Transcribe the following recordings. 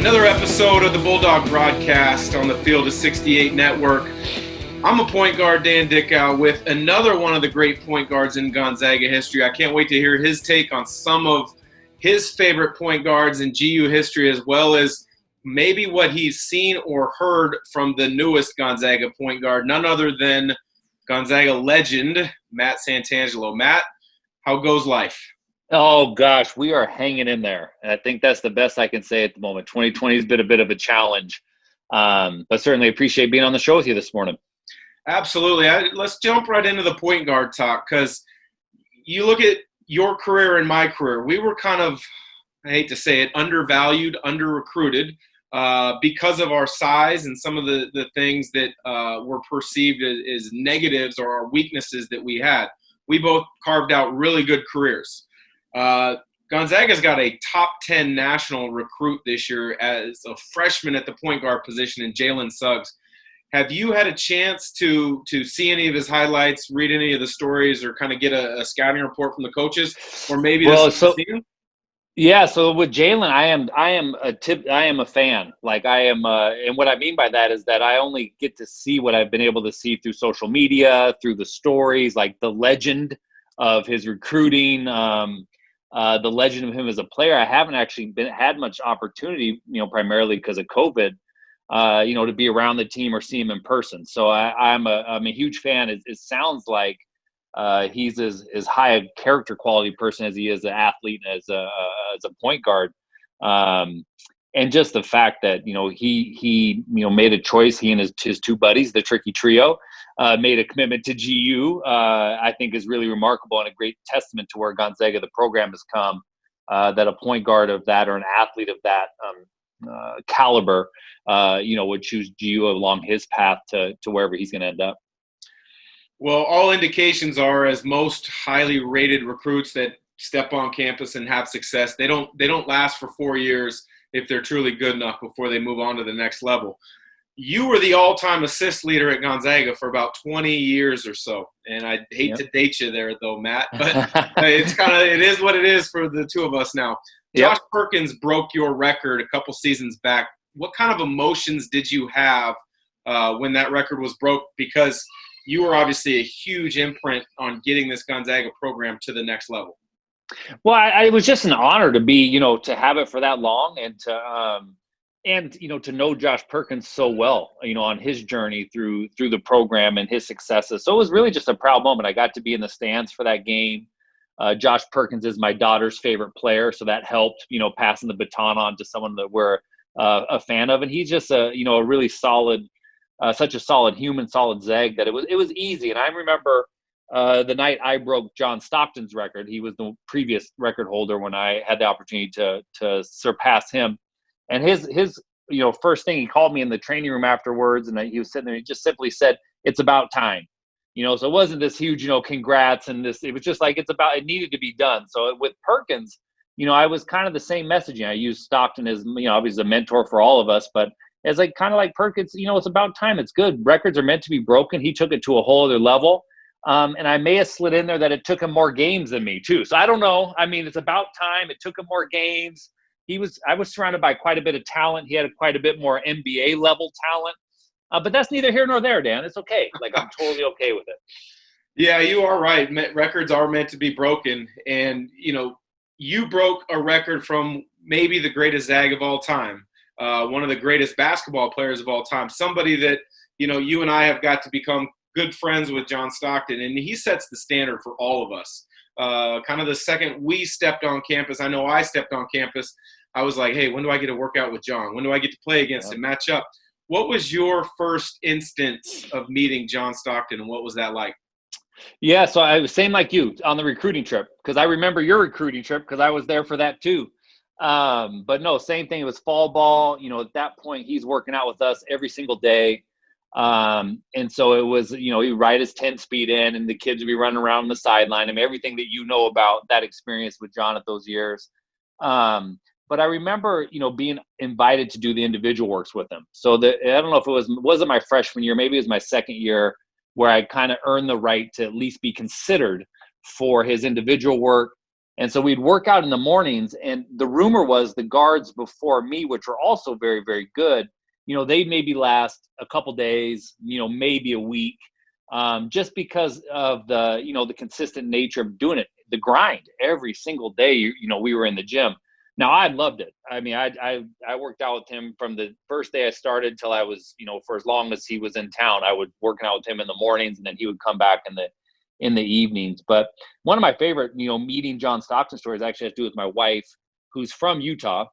Another episode of the Bulldog Broadcast on the Field of 68 Network. I'm a point guard, Dan Dickau, with another one of the great point guards in Gonzaga history. I can't wait to hear his take on some of his favorite point guards in GU history, as well as maybe what he's seen or heard from the newest Gonzaga point guard, none other than Gonzaga legend Matt Santangelo. Matt, how goes life? Oh, gosh, we are hanging in there. And I think that's the best I can say at the moment. 2020 has been a bit of a challenge, but certainly appreciate being on the show with you this morning. Absolutely. Let's jump right into the point guard talk, because you look at your career and my career. We were kind of, I hate to say it, undervalued, under-recruited because of our size and some of the things that were perceived as negatives or our weaknesses that we had. We both carved out really good careers. Gonzaga's got a top 10 national recruit this year as a freshman at the point guard position in Jalen Suggs. Have you had a chance to see any of his highlights, read any of the stories, or kind of get a scouting report from the coaches, or maybe So with Jalen, I am a fan. Like I am, and what I mean by that is that I only get to see what I've been able to see through social media, through the stories, like the legend of his recruiting. The legend of him as a player. I haven't actually had much opportunity, primarily because of COVID, to be around the team or see him in person. So I'm a huge fan. It sounds like he's as high a character quality person as he is an athlete and as a point guard. And just the fact that, he made a choice, he and his two buddies, the Tricky Trio, made a commitment to GU, I think is really remarkable and a great testament to where Gonzaga, the program, has come, that a point guard of that or an athlete of that caliber, would choose GU along his path to wherever he's going to end up. Well, all indications are, as most highly rated recruits that step on campus and have success, they don't last for 4 years if they're truly good enough before they move on to the next level. You were the all-time assist leader at Gonzaga for about 20 years or so, and I hate to date you there, though, Matt, but it is what it is for the two of us now. Yep. Josh Perkins broke your record a couple seasons back. What kind of emotions did you have when that record was broke? Because you were obviously a huge imprint on getting this Gonzaga program to the next level. Well, it was just an honor to be, to have it for that long and to know Josh Perkins so well, on his journey through the program and his successes. So it was really just a proud moment. I got to be in the stands for that game. Josh Perkins is my daughter's favorite player, so that helped, passing the baton on to someone that we're a fan of. And he's just a really solid, such a solid human, solid Zag that it was easy. And I remember the night I broke John Stockton's record. He was the previous record holder when I had the opportunity to surpass him. And his first thing, he called me in the training room afterwards, and he was sitting there. He just simply said, "It's about time." So it wasn't this huge, congrats, and this. It was just like it needed to be done. So with Perkins, I was kind of the same messaging. I used Stockton as, obviously a mentor for all of us, but as kind of like Perkins, it's about time. It's good. Records are meant to be broken. He took it to a whole other level. And I may have slid in there that it took him more games than me too. So I don't know. I mean, it's about time. It took him more games. I was surrounded by quite a bit of talent. He had quite a bit more NBA level talent. But that's neither here nor there, Dan. It's okay. I'm totally okay with it. Yeah, you are right. Records are meant to be broken. And, you broke a record from maybe the greatest Zag of all time, one of the greatest basketball players of all time, somebody that, you and I have got to become good friends with, John Stockton, and he sets the standard for all of us. Kind of the second we stepped on campus, I know I stepped on campus, I was like, hey, when do I get to work out with John? When do I get to play against him, match up? What was your first instance of meeting John Stockton, and what was that like? Yeah, so I was same like you on the recruiting trip, because I remember your recruiting trip because I was there for that too. But no, same thing. It was fall ball. At that point, he's working out with us every single day. And so it was, he'd ride his 10-speed in, and the kids would be running around on the sideline. I mean, everything that about that experience with John at those years. But I remember, being invited to do the individual works with him. So I don't know if wasn't my freshman year, maybe it was my second year, where I kind of earned the right to at least be considered for his individual work. And so we'd work out in the mornings, and the rumor was the guards before me, which were also very, very good, they'd maybe last a couple days, maybe a week, just because of the consistent nature of doing it, the grind every single day, we were in the gym. Now, I loved it. I mean, I worked out with him from the first day I started till I was, for as long as he was in town. I would work out with him in the mornings, and then he would come back in the evenings. But one of my favorite, meeting John Stockton stories actually has to do with my wife, who's from Utah.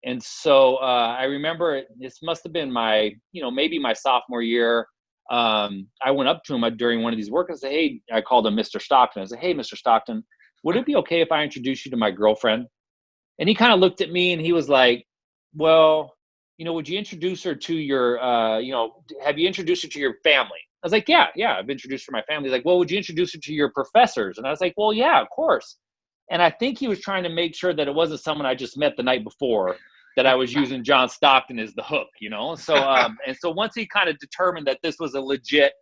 And so I remember this must have been my, maybe my sophomore year. I went up to him during one of these workouts and said, hey, I called him Mr. Stockton. I said, hey, Mr. Stockton, would it be okay if I introduce you to my girlfriend? And he kind of looked at me and he was like, well, would you introduce her to your, have you introduced her to your family? I was like, yeah, I've introduced her to my family. He's like, well, would you introduce her to your professors? And I was like, well, yeah, of course. And I think he was trying to make sure that it wasn't someone I just met the night before, that I was using John Stockton as the hook, So, and so once he kind of determined that this was a legit,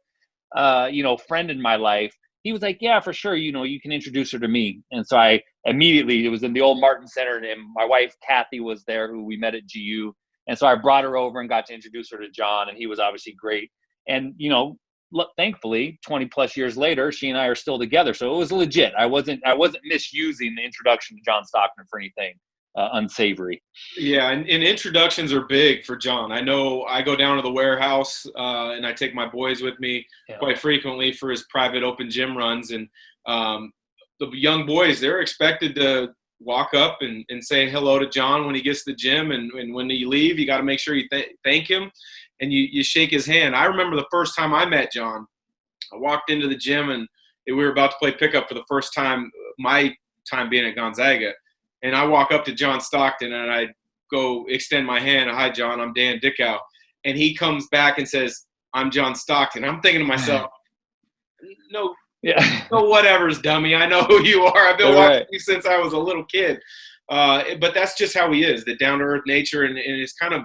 friend in my life, he was like, yeah, for sure. You can introduce her to me. And so I immediately, it was in the old Martin Center, and my wife, Kathy, was there, who we met at GU. And so I brought her over and got to introduce her to John, and he was obviously great. And, thankfully 20 plus years later, she and I are still together. So it was legit. I wasn't misusing the introduction to John Stockton for anything unsavory. Yeah, and introductions are big for John. I know I go down to the warehouse and I take my boys with me quite frequently for his private open gym runs. And the young boys, they're expected to walk up and say hello to John when he gets to the gym. And when you leave, you got to make sure you thank him and you shake his hand. I remember the first time I met John, I walked into the gym and we were about to play pickup for the first time, my time being at Gonzaga. And I walk up to John Stockton and I go extend my hand. Hi, John, I'm Dan Dickau. And he comes back and says, I'm John Stockton. I'm thinking to myself, no, whatever's, dummy. I know who you are. I've been watching you since I was a little kid. But that's just how he is, the down-to-earth nature. And it's kind of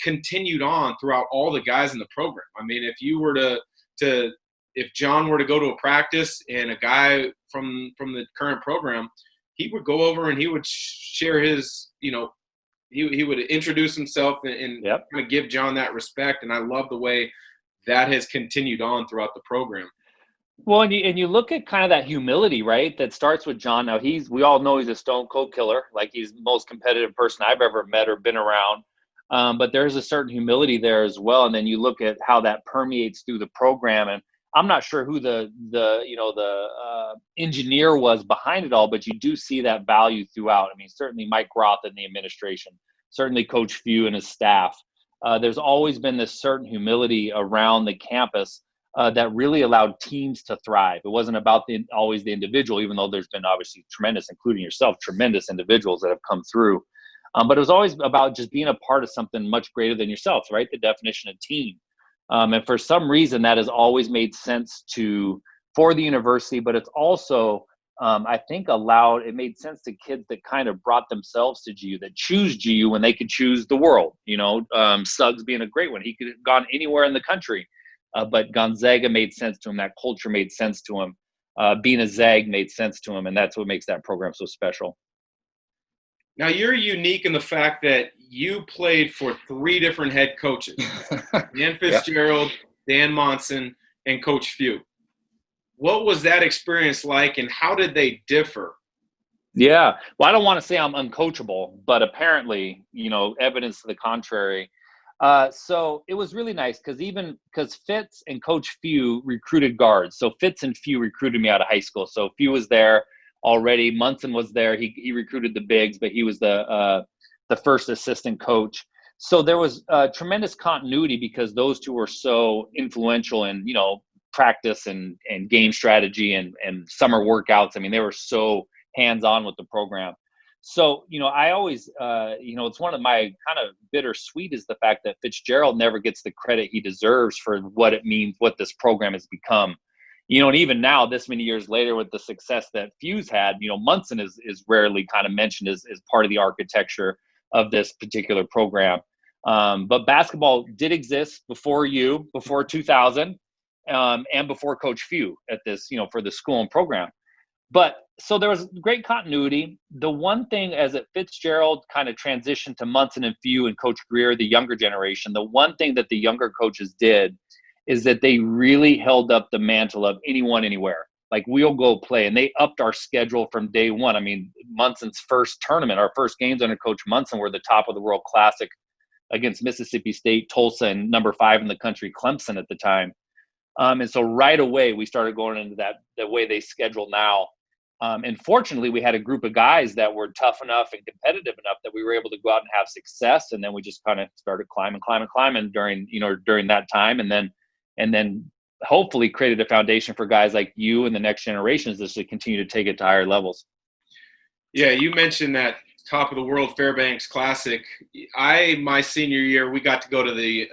continued on throughout all the guys in the program. I mean, if you were if John were to go to a practice and a guy from the current program, he would go over and he would share his, he would introduce himself and kind of give John that respect. And I love the way that has continued on throughout the program. Well, and you look at kind of that humility, right? That starts with John. Now we all know he's a stone cold killer. Like, he's the most competitive person I've ever met or been around. But there's a certain humility there as well. And then you look at how that permeates through the program. And I'm not sure who the engineer was behind it all, but you do see that value throughout. I mean, certainly Mike Roth and the administration, certainly Coach Few and his staff. There's always been this certain humility around the campus that really allowed teams to thrive. It wasn't about always the individual, even though there's been obviously tremendous, including yourself, tremendous individuals that have come through. But it was always about just being a part of something much greater than yourself, right? The definition of team. And for some reason, that has always made sense for the university, but it's also, I think, it made sense to kids that kind of brought themselves to GU, that choose GU when they could choose the world. Suggs being a great one. He could have gone anywhere in the country, but Gonzaga made sense to him. That culture made sense to him. Being a Zag made sense to him, and that's what makes that program so special. Now, you're unique in the fact that you played for 3 different head coaches, Dan Fitzgerald, Dan Monson, and Coach Few. What was that experience like, and how did they differ? Yeah. Well, I don't want to say I'm uncoachable, but apparently, evidence to the contrary. So it was really nice because Fitz and Coach Few recruited guards. So Fitz and Few recruited me out of high school. So Few was there already. Munson was there. He recruited the bigs, but he was the first assistant coach. So there was tremendous continuity because those two were so influential in, practice and game strategy and summer workouts. I mean, they were so hands-on with the program. So, I always, it's one of my kind of bittersweet is the fact that Fitzgerald never gets the credit he deserves for what it means, what this program has become. And even now, this many years later, with the success that Few's had, Munson is rarely kind of mentioned as part of the architecture of this particular program. But basketball did exist before 2000, and before Coach Few at this, for the school and program. But so there was great continuity. The one thing as it Fitzgerald kind of transitioned to Munson and Few and Coach Greer, the younger generation, the one thing that the younger coaches did is that they really held up the mantle of anyone, anywhere. Like, we'll go play. And they upped our schedule from day one. I mean, Munson's first tournament, our first games under Coach Munson were the top of the World Classic against Mississippi State, Tulsa, and number 5 in the country, Clemson, at the time. And so right away, we started going into that the way they schedule now. And fortunately, we had a group of guys that were tough enough and competitive enough that we were able to go out and have success. And then we just kind of started climbing during that time. And then hopefully created a foundation for guys like you and the next generations just to continue to take it to higher levels. Yeah, you mentioned that top of the world Fairbanks Classic. My senior year, we got to go to the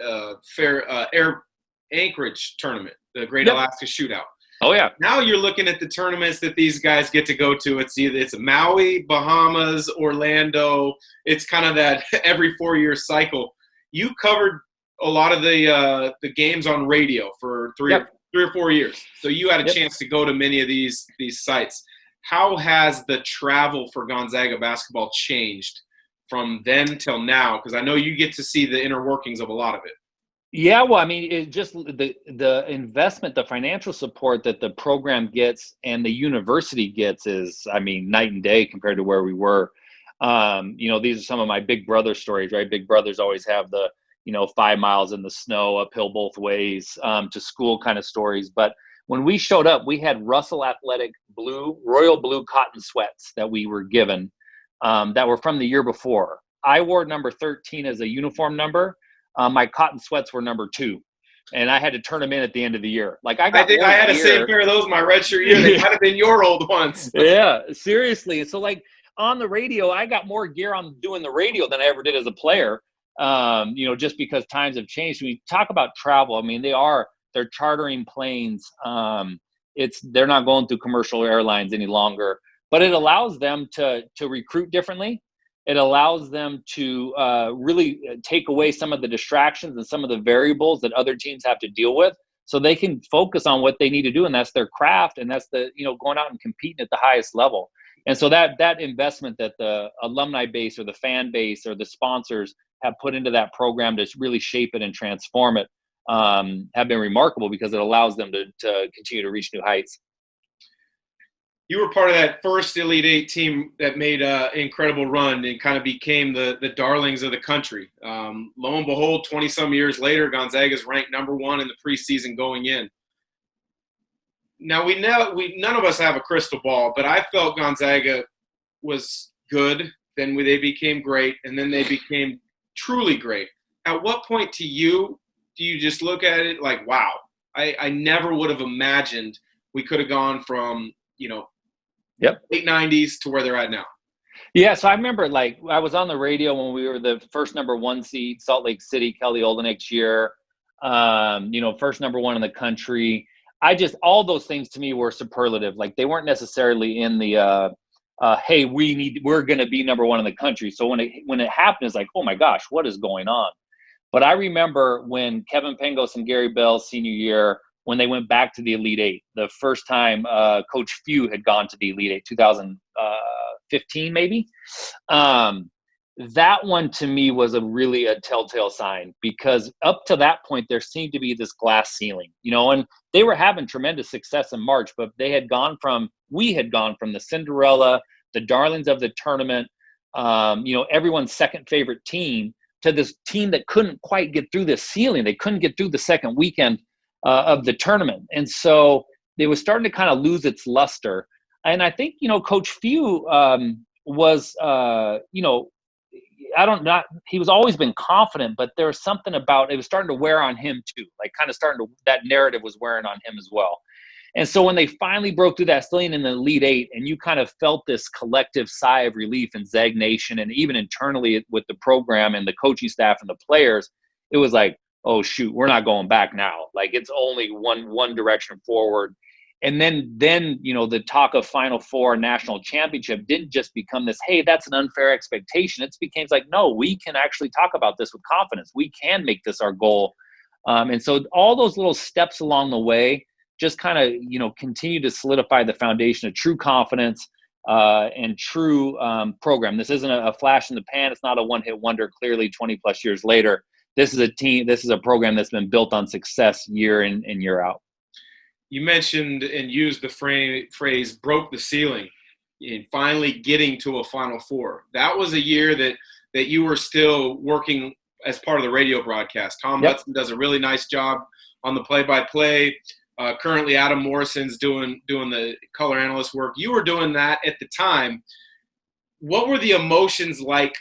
Anchorage tournament, the Great Alaska Shootout. Oh yeah. Now you're looking at the tournaments that these guys get to go to. It's Maui, Bahamas, Orlando. It's kind of that every 4-year cycle. You covered a lot of the games on radio for three or 4 years. So you had a chance to go to many of these sites. How has the travel for Gonzaga basketball changed from then till now? Because I know you get to see the inner workings of a lot of it. Yeah, well, I mean, it just the investment, the financial support that the program gets and the university gets is, I mean, night and day compared to where we were. These are some of my big brother stories, right? Big brothers always have the 5 miles in the snow, uphill both ways, to school kind of stories. But when we showed up, we had Russell Athletic royal blue cotton sweats that we were given, that were from the year before. I wore number 13 as a uniform number. My cotton sweats were number 2, and I had to turn them in at the end of the year. Like, I had the same pair of those my redshirt year. They might have been your old ones. Yeah, seriously. So, like, on the radio, I got more gear on doing the radio than I ever did as a player. Just because times have changed. When we talk about travel, I mean, they're chartering planes. They're not going through commercial airlines any longer, but it allows them to recruit differently. It allows them to really take away some of the distractions and some of the variables that other teams have to deal with, so they can focus on what they need to do, and that's their craft, and that's going out and competing at the highest level. And so that investment that the alumni base or the fan base or the sponsors have put into that program to really shape it and transform it have been remarkable, because it allows them to continue to reach new heights. You were part of that first Elite Eight team that made an incredible run and kind of became the darlings of the country. Lo and behold, 20-some years later, Gonzaga is ranked number 1 in the preseason going in. Now, none of us have a crystal ball, but I felt Gonzaga was good. Then they became great, and then they became truly great. At what point do you just look at it like, wow, I never would have imagined we could have gone from, late 90s to where they're at now? Yeah, so I remember, like, I was on the radio when we were the first number 1 seed, Salt Lake City, Kelly Olynyk's year, first number 1 in the country. All those things to me were superlative. Like, they weren't necessarily in the, hey, we're going to be number 1 in the country. So when it happened, it's like, oh my gosh, what is going on? But I remember when Kevin Pangos and Gary Bell's senior year, when they went back to the Elite Eight, the first time Coach Few had gone to the Elite Eight, 2015 maybe. That one to me was really a telltale sign, because up to that point there seemed to be this glass ceiling, and they were having tremendous success in March, but we had gone from the Cinderella, the darlings of the tournament, everyone's second favorite team, to this team that couldn't quite get through this ceiling. They couldn't get through the second weekend of the tournament. And so they were starting to kind of lose its luster. And I think, Coach Few was, he was always been confident, but there was something about, it was starting to wear on him too, like kind of that narrative was wearing on him as well. And so when they finally broke through that ceiling in the Elite Eight, and you kind of felt this collective sigh of relief in Zag Nation, and even internally with the program and the coaching staff and the players, it was like, oh shoot, we're not going back now. Like, it's only one direction forward. And then the talk of Final Four national championship didn't just become this, hey, that's an unfair expectation. It became like, no, we can actually talk about this with confidence. We can make this our goal. And so all those little steps along the way just kind of, continue to solidify the foundation of true confidence and true program. This isn't a flash in the pan. It's not a one-hit wonder. Clearly, 20 plus years later, this is a team. This is a program that's been built on success year in and year out. You mentioned and used the phrase "broke the ceiling" in finally getting to a Final Four. That was a year that you were still working as part of the radio broadcast. Tom Hudson does a really nice job on the play-by-play. Currently, Adam Morrison's doing the color analyst work. You were doing that at the time. What were the emotions like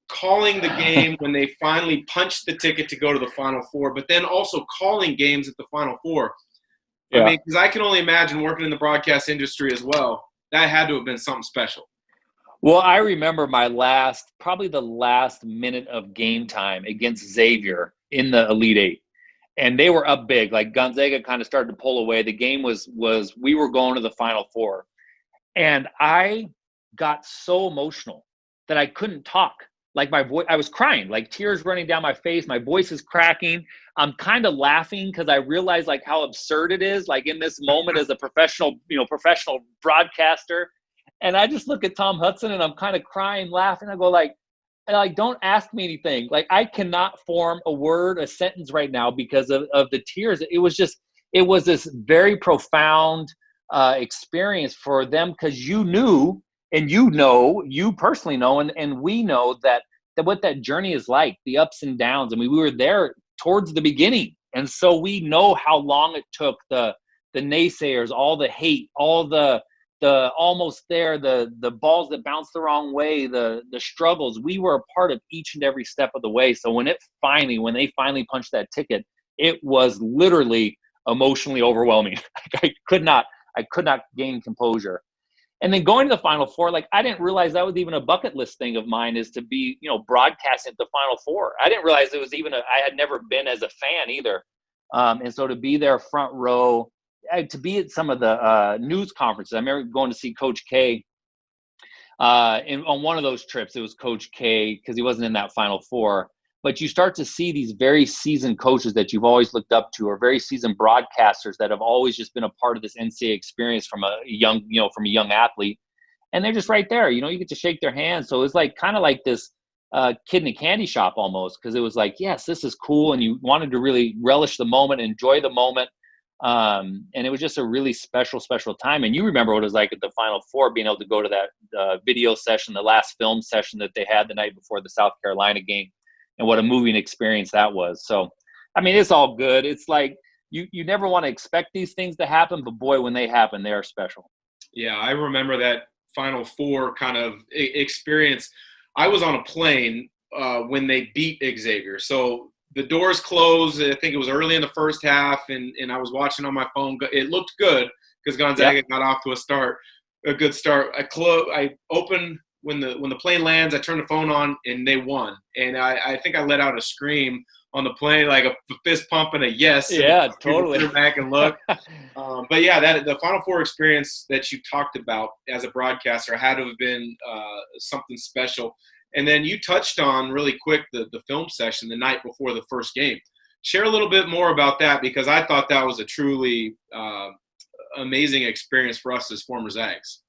calling the game when they finally punched the ticket to go to the Final Four, but then also calling games at the Final Four? Yeah. I mean, because I can only imagine working in the broadcast industry as well. That had to have been something special. Well, I remember probably the last minute of game time against Xavier in the Elite Eight. And they were up big. Like Gonzaga kind of started to pull away. The game was we were going to the Final Four. And I got so emotional that I couldn't talk. Like my voice, I was crying, like tears running down my face. My voice is cracking. I'm kind of laughing because I realize like how absurd it is, like in this moment as a professional broadcaster. And I just look at Tom Hudson and I'm kind of crying, laughing. I go like, don't ask me anything. Like I cannot form a sentence right now because of the tears. It was this very profound experience for them because you knew, and you personally know, and we know that what that journey is like, the ups and downs. I mean, we were there towards the beginning. And so we know how long it took the naysayers, all the hate, all the almost there, the balls that bounced the wrong way, the struggles. We were a part of each and every step of the way. So when they finally punched that ticket, it was literally emotionally overwhelming. I could not gain composure. And then going to the Final Four, like I didn't realize that was even a bucket list thing of mine, is to be, broadcasting at the Final Four. I didn't realize it was even I had never been as a fan either. And so to be there front row, to be at some of the news conferences. I remember going to see Coach K on one of those trips. It was Coach K because he wasn't in that Final Four. But you start to see these very seasoned coaches that you've always looked up to, or very seasoned broadcasters that have always just been a part of this NCAA experience from a young athlete. And they're just right there. You get to shake their hands. So it's like kind of like this kid in a candy shop almost, because it was like, yes, this is cool. And you wanted to really relish the moment, enjoy the moment. And it was just a really special time. And you remember what it was like at the Final Four, being able to go to that video session, the last film session that they had the night before the South Carolina game. And what a moving experience that was. So, I mean, it's all good. It's like you never want to expect these things to happen, but boy, when they happen, they are special. Yeah, I remember that Final Four kind of experience. I was on a plane when they beat Xavier. So the doors closed. I think it was early in the first half, and I was watching on my phone. It looked good because Gonzaga got off to a good start. I opened. When the plane lands, I turn the phone on, and they won. And I think I let out a scream on the plane, like a fist pump and a yes. Yeah, totally. Turn back and look. But yeah, the Final Four experience that you talked about as a broadcaster had to have been something special. And then you touched on really quick the film session the night before the first game. Share a little bit more about that, because I thought that was a truly amazing experience for us as former Zags.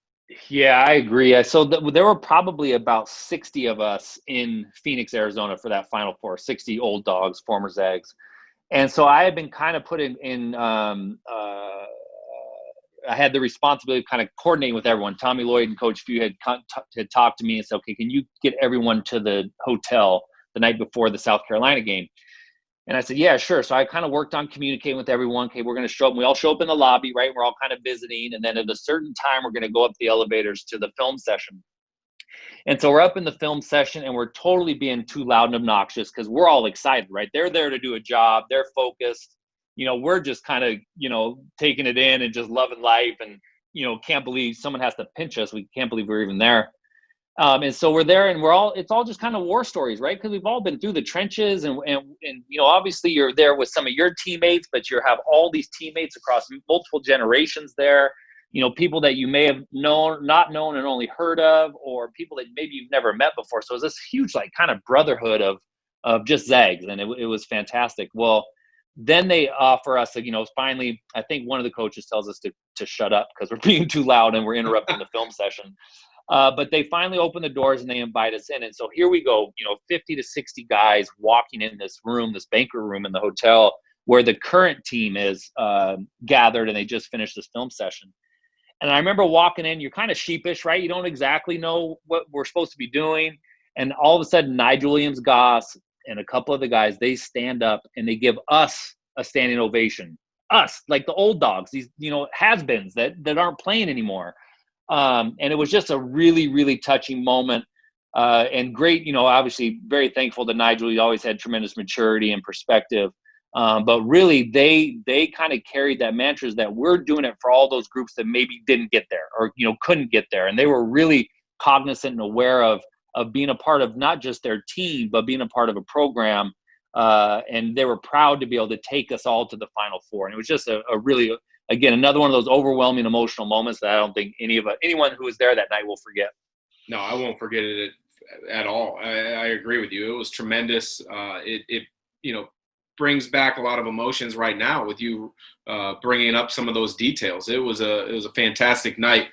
Yeah, I agree. So there were probably about 60 of us in Phoenix, Arizona for that Final Four, 60 old dogs, former Zags. And so I had been kind of put in I had the responsibility of kind of coordinating with everyone. Tommy Lloyd and Coach Few had talked to me and said, okay, can you get everyone to the hotel the night before the South Carolina game? And I said, yeah, sure. So I kind of worked on communicating with everyone. Okay, we're going to show up. We all show up in the lobby, right? We're all kind of visiting. And then at a certain time, we're going to go up the elevators to the film session. And so we're up in the film session, and we're totally being too loud and obnoxious because we're all excited, right? They're there to do a job. They're focused. We're just kind of, taking it in and just loving life, and, can't believe someone has to pinch us. We can't believe we're even there. And so we're there, and it's all just kind of war stories, right? Because we've all been through the trenches, and obviously you're there with some of your teammates, but you have all these teammates across multiple generations there, people that you may have not known and only heard of, or people that maybe you've never met before. So it's this huge, like, kind of brotherhood of just Zags, and it was fantastic. Well, Then they offer us, finally, I think one of the coaches tells us to shut up because we're being too loud and we're interrupting the film session. But they finally open the doors and they invite us in. And so here we go, 50 to 60 guys walking in this room, this banquet room in the hotel where the current team is gathered, and they just finished this film session. And I remember walking in, you're kind of sheepish, right? You don't exactly know what we're supposed to be doing. And all of a sudden, Nigel Williams-Goss and a couple of the guys, they stand up and they give us a standing ovation. Us, like the old dogs, these, has-beens that aren't playing anymore. And it was just a really, really touching moment. And great, obviously very thankful to Nigel. He always had tremendous maturity and perspective. But really, they kind of carried that mantra that we're doing it for all those groups that maybe didn't get there or, couldn't get there. And they were really cognizant and aware of being a part of not just their team, but being a part of a program. And they were proud to be able to take us all to the Final Four. And it was just a really, again, another one of those overwhelming emotional moments that I don't think anyone who was there that night will forget. No, I won't forget it at all. I agree with you. It was tremendous. It brings back a lot of emotions right now with you bringing up some of those details. It was a fantastic night.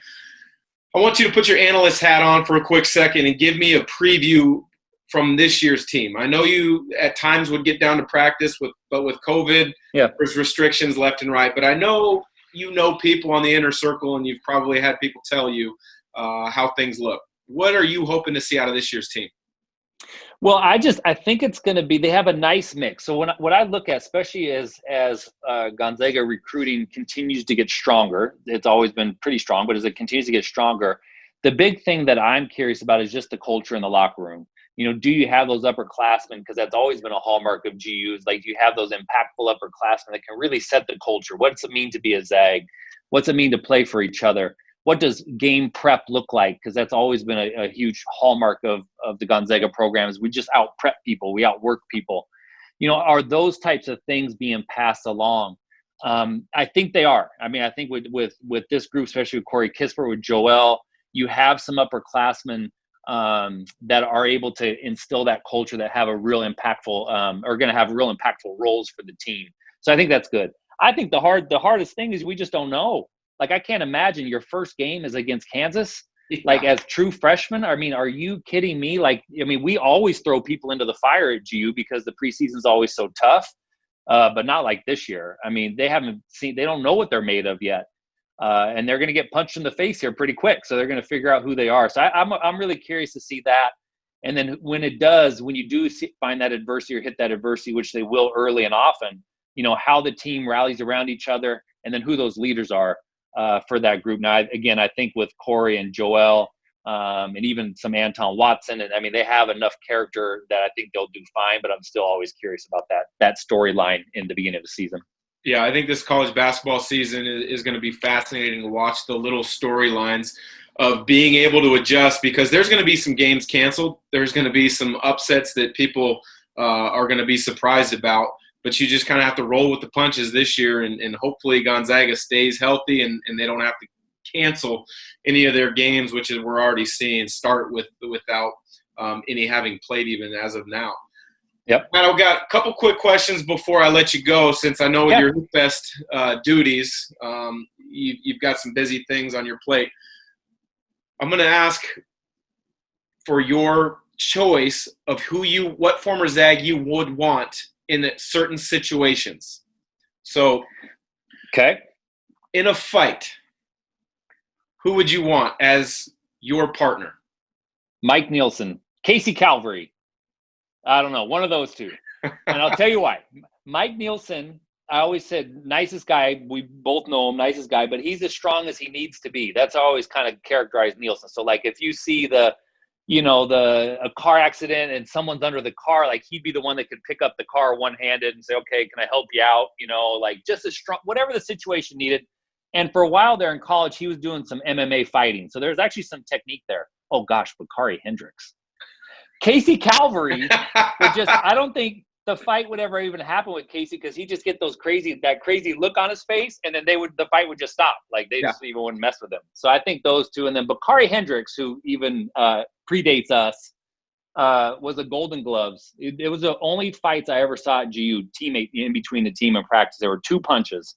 I want you to put your analyst hat on for a quick second and give me a preview from this year's team. I know you at times would get down to practice, but with COVID, there's restrictions left and right. But I know people on the inner circle, and you've probably had people tell you how things look. What are you hoping to see out of this year's team? Well, I think it's going to be, they have a nice mix. So what I look at, especially as Gonzaga recruiting continues to get stronger, it's always been pretty strong, but as it continues to get stronger, the big thing that I'm curious about is just the culture in the locker room. Do you have those upperclassmen? Because that's always been a hallmark of GUs. Like, do you have those impactful upperclassmen that can really set the culture? What's it mean to be a Zag? What's it mean to play for each other? What does game prep look like? Because that's always been a huge hallmark of the Gonzaga programs. We just out-prep people. We outwork people. Are those types of things being passed along? I think they are. I mean, I think with this group, especially with Corey Kispert, with Joel, you have some upperclassmen that are able to instill that culture that have a real impactful are going to have real impactful roles for the team. So I think that's good. I think the hardest thing is we just don't know. Like, I can't imagine your first game is against Kansas, like as true freshmen. I mean, are you kidding me? Like, I mean, we always throw people into the fire at GU because the preseason is always so tough, but not like this year. I mean, they don't know what they're made of yet. And they're going to get punched in the face here pretty quick. So they're going to figure out who they are. So I'm really curious to see that. And then when you do find that adversity or hit that adversity, which they will early and often, how the team rallies around each other, and then who those leaders are for that group. Now, again, I think with Corey and Joel and even some Anton Watson, and I mean, they have enough character that I think they'll do fine, but I'm still always curious about that storyline in the beginning of the season. Yeah, I think this college basketball season is going to be fascinating to watch the little storylines of being able to adjust, because there's going to be some games canceled. There's going to be some upsets that people are going to be surprised about. But you just kind of have to roll with the punches this year, and hopefully Gonzaga stays healthy and they don't have to cancel any of their games, which is we're already seeing start without any having played even as of now. Yep. Matt, I've got a couple quick questions before I let you go, since I know with your Hoopfest duties, you've got some busy things on your plate. I'm going to ask for your choice of what former Zag you would want in certain situations. So, in a fight, who would you want as your partner? Mike Nielsen, Casey Calvary. I don't know, one of those two. And I'll tell you why. Mike Nielsen, I always said, nicest guy. We both know him, nicest guy, but he's as strong as he needs to be. That's always kind of characterized Nielsen. So, like, if you see a car accident and someone's under the car, like, he'd be the one that could pick up the car one-handed and say, okay, can I help you out? Like, just as strong, whatever the situation needed. And for a while there in college, he was doing some MMA fighting. So there's actually some technique there. Oh gosh, Bakari Hendricks. Casey Calvary I don't think the fight would ever even happen with Casey, because he just get that crazy look on his face, and then the fight would just stop. Like, they just even wouldn't mess with him. So I think those two, and then Bakari Hendricks, who even predates us, was the Golden Gloves. It was the only fights I ever saw at GU, teammate in between the team and practice. There were 2 punches,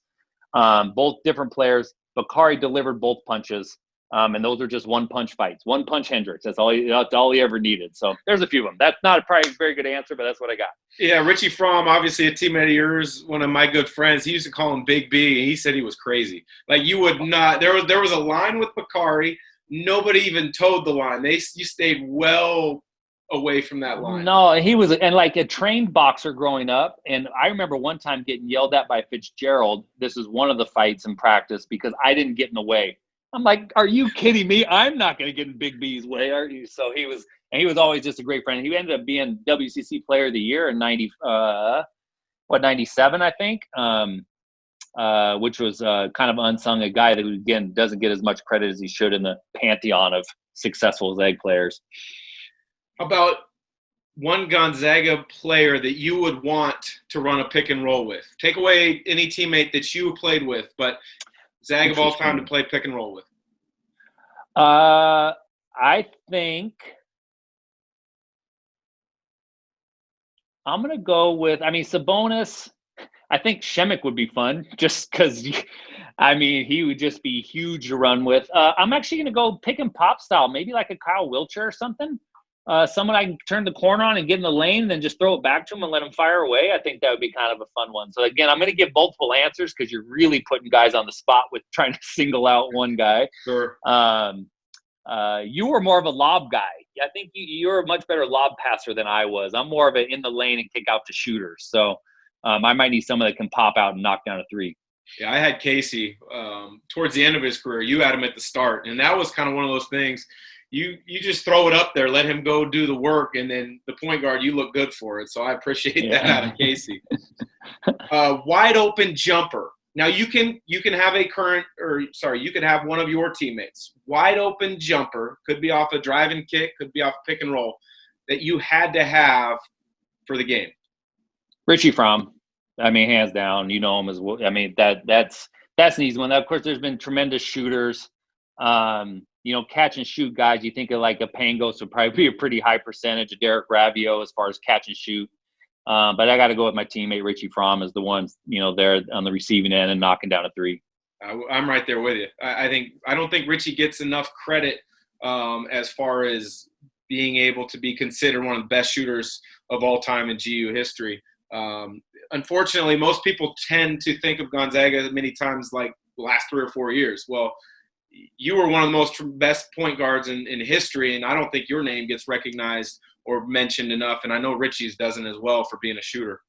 both different players. Bakari delivered both punches, and those are just one-punch fights. One-punch Hendricks. That's all he ever needed. So there's a few of them. That's not probably a very good answer, but that's what I got. Yeah, Richie Fromm, obviously a teammate of yours, one of my good friends. He used to call him Big B, and he said he was crazy. Like, you would not – there was a line with Bakari. Nobody even towed the line. You stayed well away from that line. No, he was – and like a trained boxer growing up, and I remember one time getting yelled at by Fitzgerald. This is one of the fights in practice because I didn't get in the way. I'm like, are you kidding me? I'm not going to get in Big B's way, are you? So he was always just a great friend. He ended up being WCC Player of the Year in 97, I think, which was kind of unsung, a guy that, again, doesn't get as much credit as he should in the pantheon of successful Zag players. How about one Gonzaga player that you would want to run a pick and roll with? Take away any teammate that you played with, but Zag of all time to play pick and roll with. I think I'm going to go with, Sabonis. I think Shemek would be fun just because, he would just be huge to run with. I'm actually going to go pick and pop style, maybe like a Kyle Wiltshire or something. Someone I can turn the corner on and get in the lane and then just throw it back to him and let him fire away. I think that would be kind of a fun one. So, again, I'm going to give multiple answers because you're really putting guys on the spot with trying to single out one guy. Sure. You were more of a lob guy. I think you're a much better lob passer than I was. I'm more of an in the lane and kick out to shooters. So I might need someone that can pop out and knock down a 3. Yeah, I had Casey towards the end of his career. You had him at the start, and that was kind of one of those things. You just throw it up there, let him go do the work, and then the point guard, you look good for it. So I appreciate that out of Casey. Wide open jumper. Now you can have you could have one of your teammates. Wide open jumper, could be off a drive and kick, could be off pick and roll, that you had to have for the game. Richie Fromm. Hands down, you know him as well. That's an easy one. Of course, there's been tremendous shooters. Catch and shoot guys, you think of like a Pangos would probably be a pretty high percentage of Derek Ravio as far as catch and shoot. But I got to go with my teammate Richie Fromm as the ones, there on the receiving end and knocking down a 3. I'm right there with you. I don't think Richie gets enough credit as far as being able to be considered one of the best shooters of all time in GU history. Unfortunately, most people tend to think of Gonzaga many times like the last 3 or 4 years. Well, you were one of the best point guards in history, and I don't think your name gets recognized or mentioned enough, and I know Richie's doesn't as well for being a shooter.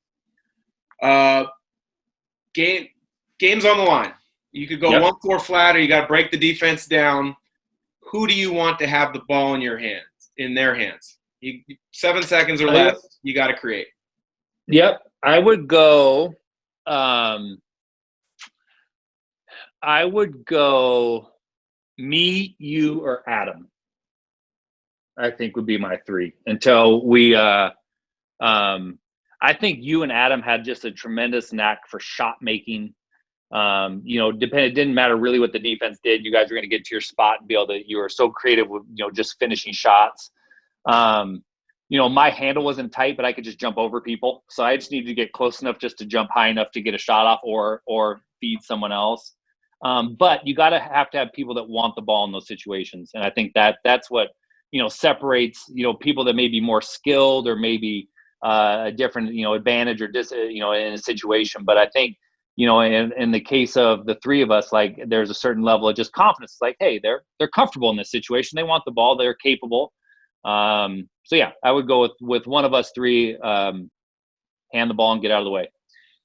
Game's on the line. You could go 1-4 flat, or you got to break the defense down. Who do you want to have the ball in their hands? 7 seconds or less, you got to create. Yep, I would go. Me, you, or Adam. I think would be my 3 until we. I think you and Adam had just a tremendous knack for shot making. It didn't matter really what the defense did. You guys were going to get to your spot and be able to. You were so creative with just finishing shots. My handle wasn't tight, but I could just jump over people. So I just needed to get close enough just to jump high enough to get a shot off or feed someone else. But you have to have people that want the ball in those situations. And I think that's what, separates, people that may be more skilled or maybe a different, advantage or in a situation. But I think, in the case of the 3 of us, like there's a certain level of just confidence. Like, hey, they're comfortable in this situation. They want the ball. They're capable. So yeah, I would go with one of us 3, hand the ball and get out of the way.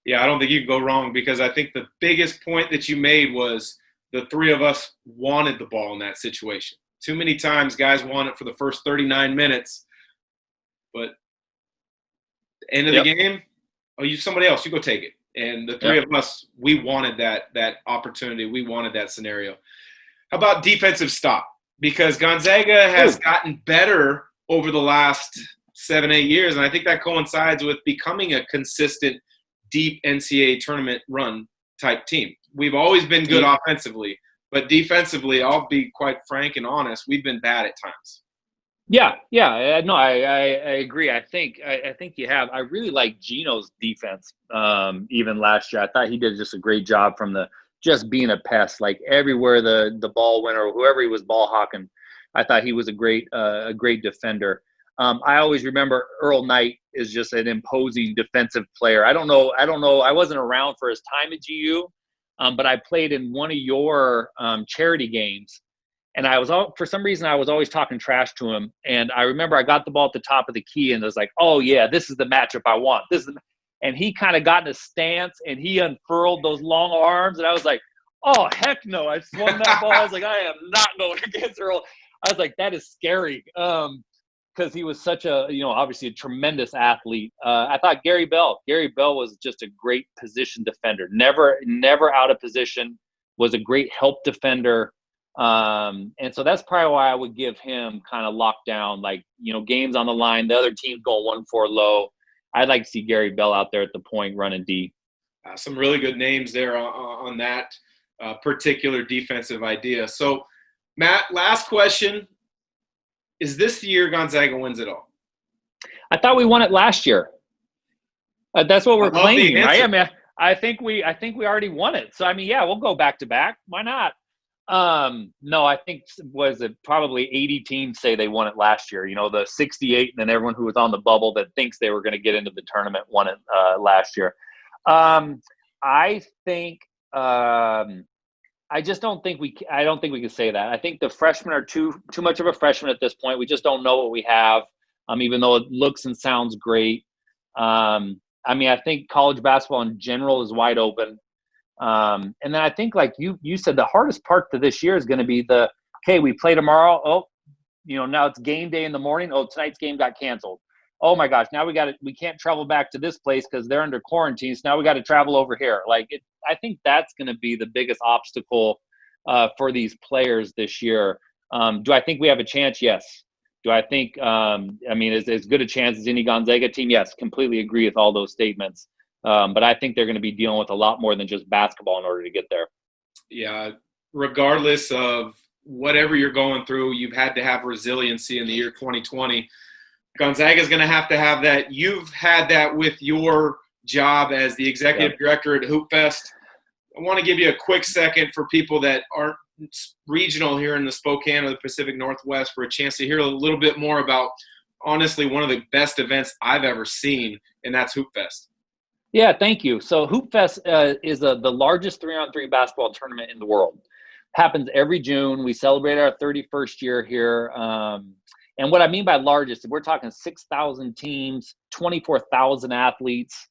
Yeah, I don't think you can go wrong because I think the biggest point that you made was the 3 of us wanted the ball in that situation. Too many times guys want it for the first 39 minutes, but end of the game, somebody else, you go take it. And the 3 of us, we wanted that opportunity. We wanted that scenario. How about defensive stop? Because Gonzaga has gotten better over the last 7-8 years, and I think that coincides with becoming a consistent deep NCAA tournament run type team. We've always been good offensively, but defensively, I'll be quite frank and honest, we've been bad at times. No, I agree. I think you have. I really like Gino's defense. Even last year, I thought he did just a great job from the just being a pest. Like everywhere the ball went or whoever he was ball hawking, I thought he was a great defender. I always remember Earl Knight is just an imposing defensive player. I don't know. I wasn't around for his time at GU, but I played in one of your charity games. And for some reason, I was always talking trash to him. And I remember I got the ball at the top of the key and I was like, oh, yeah, this is the matchup I want. And he kind of got in a stance and he unfurled those long arms. And I was like, oh, heck no. I swung that ball. I was like, I am not going against Earl. I was like, that is scary. Because he was such obviously a tremendous athlete. I thought Gary Bell was just a great position defender. Never out of position, was a great help defender. And so that's probably why I would give him kind of lockdown, like, games on the line, the other team's going 1-4 low. I'd like to see Gary Bell out there at the point running D. Some really good names there on that particular defensive idea. So, Matt, last question. Is this the year Gonzaga wins it all? I thought we won it last year. That's what we're claiming, right? I mean, I think we already won it. So, I mean, yeah, we'll go back to back. Why not? No, I think probably 80 teams say they won it last year. The 68, and then everyone who was on the bubble that thinks they were going to get into the tournament won it last year. I think I just don't think we can say that. I think the freshmen are too much of a freshman at this point. We just don't know what we have. Even though it looks and sounds great. I think college basketball in general is wide open. And then I think, like you said, the hardest part to this year is going to be we play tomorrow. Oh, now it's game day in the morning. Oh, tonight's game got canceled. Oh my gosh, now we can't travel back to this place because they're under quarantine. So now we got to travel over here. I think that's going to be the biggest obstacle for these players this year. Do I think we have a chance? Yes. Do I think, as good a chance as any Gonzaga team? Yes, completely agree with all those statements. But I think they're going to be dealing with a lot more than just basketball in order to get there. Yeah, regardless of whatever you're going through, you've had to have resiliency in the year 2020. Gonzaga is going to have that. You've had that with your job as the executive director at Hoopfest. I want to give you a quick second for people that aren't regional here in the Spokane or the Pacific Northwest for a chance to hear a little bit more about, honestly, one of the best events I've ever seen, and that's Hoopfest. Yeah, thank you. So Hoopfest is the largest 3-on-3 basketball tournament in the world. Happens every June. We celebrate our 31st year here. And what I mean by largest, we're talking 6,000 teams, 24,000 athletes,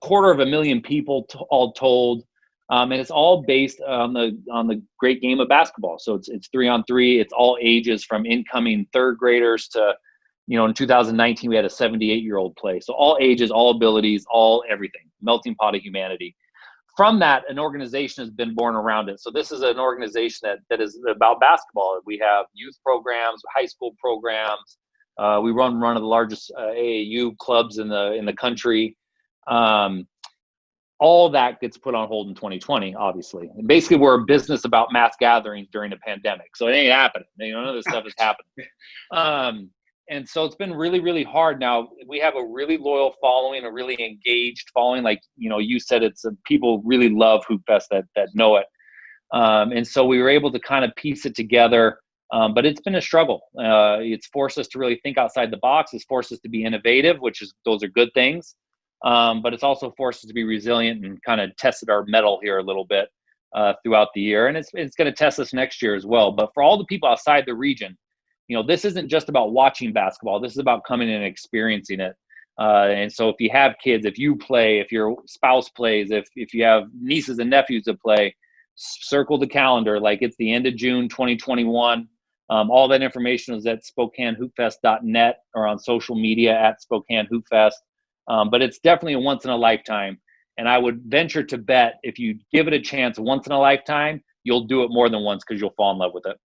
250,000 people all told. And it's all based on the great game of basketball. So it's 3-on-3. It's all ages from incoming third graders to, in 2019, we had a 78-year-old play. So all ages, all abilities, all everything, melting pot of humanity. From that, an organization has been born around it. So this is an organization that is about basketball. We have youth programs, high school programs. We run one of the largest AAU clubs in the country. All that gets put on hold in 2020, obviously. And basically, we're a business about mass gatherings during the pandemic. So it ain't happening. None of this stuff is happening. And so it's been really, really hard. Now, we have a really loyal following, a really engaged following. Like, you said, people really love Hoopfest that know it. And so we were able to kind of piece it together. But it's been a struggle. It's forced us to really think outside the box. It's forced us to be innovative, those are good things. But it's also forced us to be resilient and kind of tested our mettle here a little bit throughout the year. And it's going to test us next year as well. But for all the people outside the region, this isn't just about watching basketball. This is about coming in and experiencing it. And so if you have kids, if you play, if your spouse plays, if you have nieces and nephews that play, circle the calendar. Like, it's the end of June 2021. All that information is at SpokaneHoopfest.net or on social media at Spokane Hoopfest. But it's definitely a once in a lifetime. And I would venture to bet if you give it a chance once in a lifetime, you'll do it more than once because you'll fall in love with it.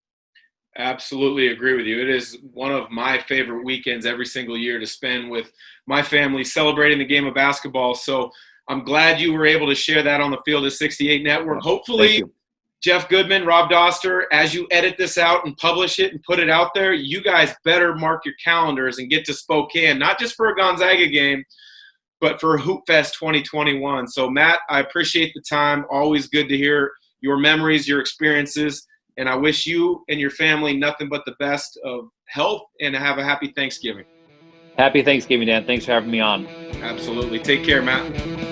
Absolutely agree with you. It is one of my favorite weekends every single year to spend with my family celebrating the game of basketball. So I'm glad you were able to share that on the Field of 68 Network. Hopefully Jeff Goodman, Rob Doster, as you edit this out and publish it and put it out there, you guys better mark your calendars and get to Spokane, not just for a Gonzaga game, but for Hoopfest 2021. So, Matt, I appreciate the time. Always good to hear your memories, your experiences, and I wish you and your family nothing but the best of health and have a happy Thanksgiving. Happy Thanksgiving, Dan. Thanks for having me on. Absolutely. Take care, Matt.